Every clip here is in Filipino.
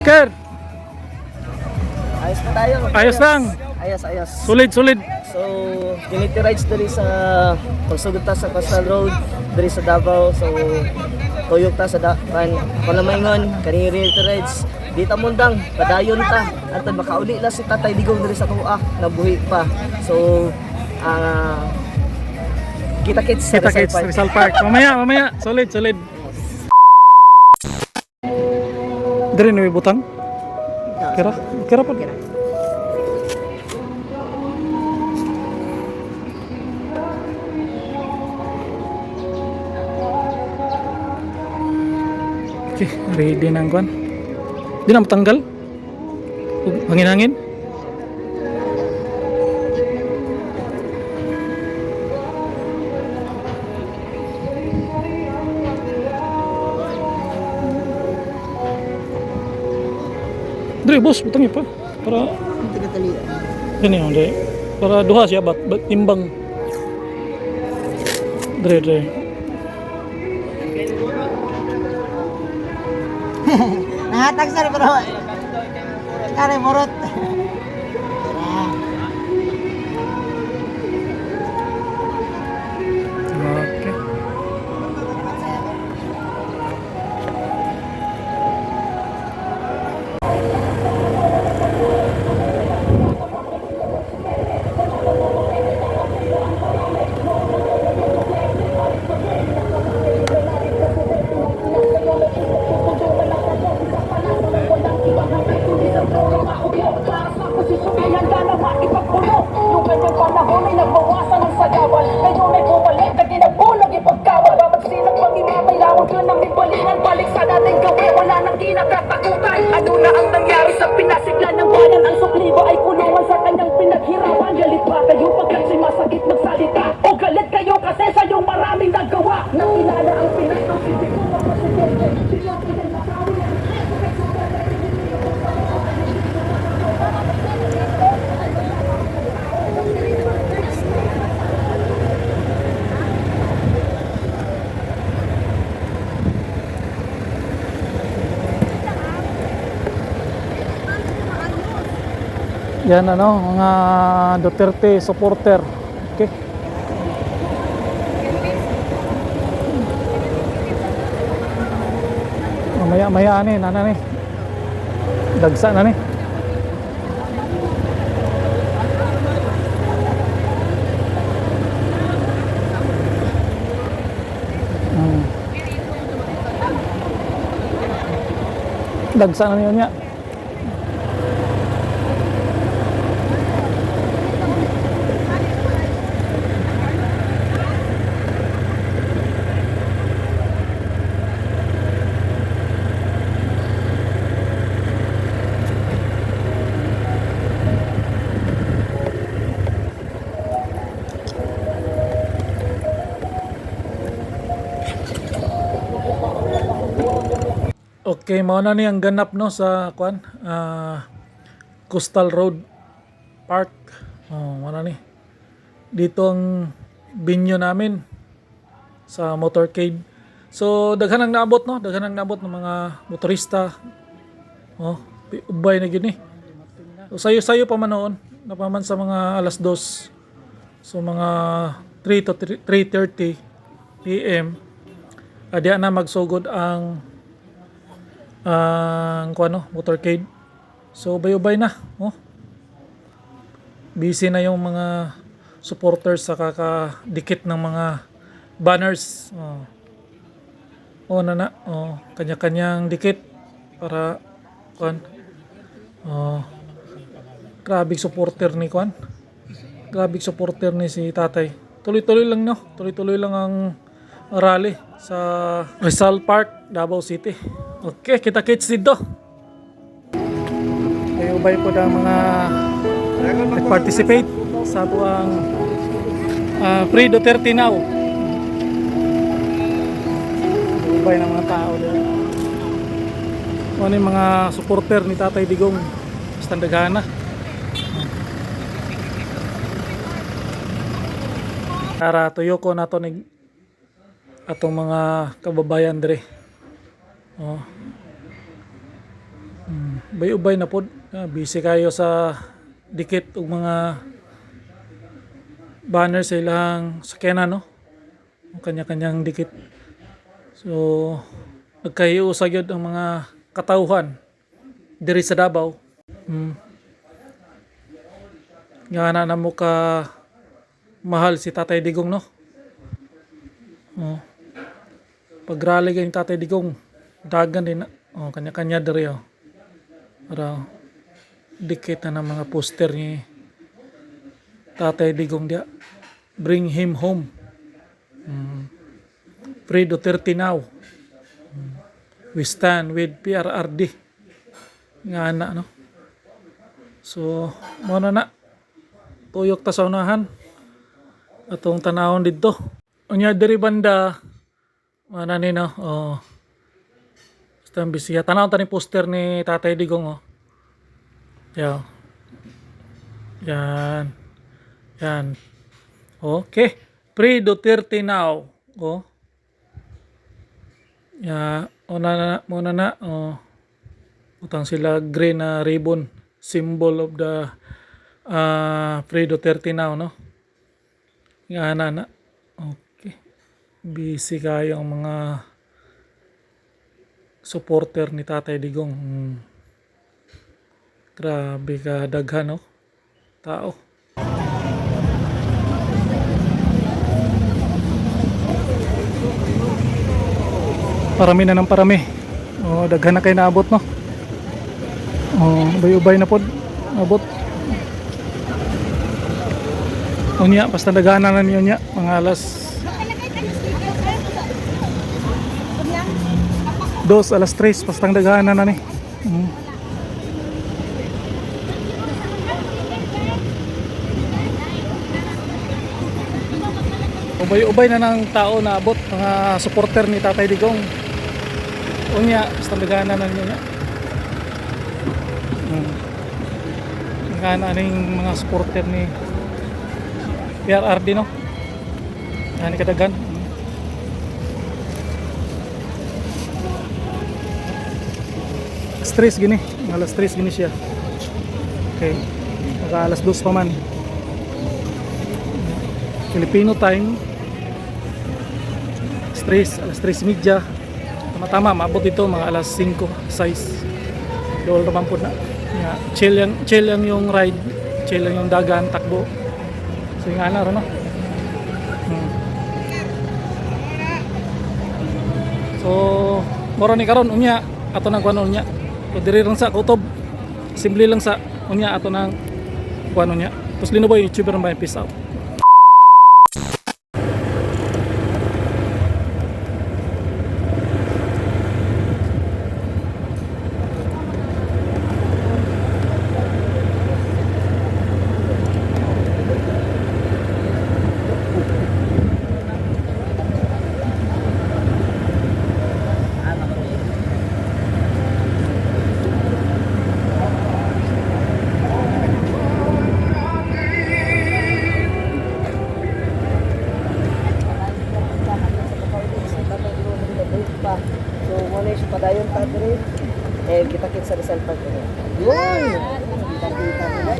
Ker, Ayos na tayo. ayos lang. Ayos. Solid. So, unity rides diri sa pagsugod ta sa Coastal Road diri sa Davao. So, tuyok ta sa Panamayingon, kani unity rides. Di ta mundang, padayon ta. Antod makauli la si Tatay Digong diri sa tuwa, nabuhi pa. So, kita-kits sa Rizal Park. Mamaya. Solid. Dari na butang. Kira pa. Okay, ready na ang kwan. Di na matanggal. Hangin-hangin. Dre, boss, butang pa. Para ini yung Dre. Para duha siya bat timbang. Dre. Nahatag sa pero kare morot. Okay. Ano na ang nangyari sa pinasiglan ng bayan? Ang suplibo ay kulungan sa kanyang pinaghirapan. Galit ba kayo pagkat si masakit magsalita? O galit kayo kasi sa iyong maraming nagawa? Nakilala ang Pinas ng hindi ko mapasigil. Sila pinagmasawi ang Yan mga Duterte supporter. Okay. Maya ni, nana ni. Dagsa na ni. Dagsa na niya. Okay, mao na ni ang ganap no sa Coastal Road Park. Mao na ni. Dito ang binyo namin sa motorcade. So daghan ang naabot no, ng mga motorista. Ubay na gyud ni. So sayo pa man noon, napaman sa mga alas 2. So mga 3 to 3:30 PM. Adya na magsugod ang motorcade. So ubay na, busy na yung mga supporters sa kakadikit ng mga banners. Kanya-kanyang dikit para grabing supporter ni grabing supporter ni si Tatay. Tuloy-tuloy lang ang rally sa Rizal Park, Davao City. Okay, kita-kits dito. Ubay po ang mga nag-participate sa tuwang Free Duterte Now. Ubay ng mga tao dito. Ano yung mga supporter ni Tatay Digong standaghana. Para tuyo ko na to ni atong mga kababayan dire. bay-ubay na pod. Busy kayo sa dikit og mga banner sa ilang sakyanan, no? Ang kanya-kanyang dikit. So, nagkahiusa gyud ang mga katawhan diri sa Davao. Nga na mo ka mahal si Tatay Digong, no? Pag-rally kay Tatay Digong, dagan din na. Kanya-kanya diri, para dikit na ng mga poster ni Tatay Digong dia. Bring him home. Free Duterte now. We stand with PRRD. Nga na, no? So, muna na. Tuyok ta sa unahan. Atong tanahon dito. Unya diri banda. Mana ni, no? Basta bisiya. Tanahon ta ni poster ni Tatay Digong, Yan. Yan. Yan. Okay. Free Duterte now. Ya, muna na. Utang sila green na ribbon, symbol of the Free Duterte now, no? Nga na. Okay. Busy kayo ang mga supporter ni Tatay Digong. Grabe ka daghan, no? Tao. Parami na ng parami. Daghan na kayo naabot, no? Ubay-ubay na pod. Abot. Unya, basta daghan na niyo nya. Mga alas 2, alas 3. Basta daghan na ni. Ubay-ubay na ng tao na abot. Mga supporter ni Tatay Digong. Unya, basta daghan na niyo nya. Daghan na ning mga supporter ni PRRD, no? Yan kadagan. Stress gini, alas 3 gini siya. Okay. Maka alas 2 pa man. Filipino time. Stress, alas 3:30. Tama-tama, maabot ito mga alas 5, 6. Dool naman po na. Yeah, chill lang yung ride. Chill lang yung dagan, takbo. So yung ano, no? So, moro ni karon unya ato nang kuno unya. So diri lang sa kutob. Simple lang sa unya ato nang kuno unya. Tapos Linoboy YouTuber man, peace out. So, muna siya padayon ta diri. Kita-kit sa Rizal Park. Yun! Kita-kita nila.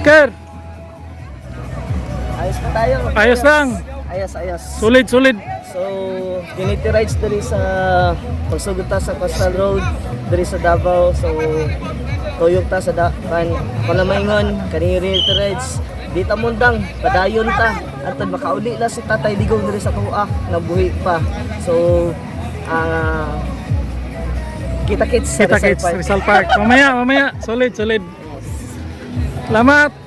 Ker, Ayos pa tayo. ayos lang. Ayos. Solid. So, unity rides diri sa pagsugod ta sa Coastal Road diri sa Davao. So, tuyok ta sa Palamayngon, kani unity rides. Dita mundang padayon ta antod makauli la si Tatay Digong diri sa tuwa nabuhi pa. So, Kita-kits sa Kita Rizal kits Park. Rizal Park. Mamaya, solid. Salamat.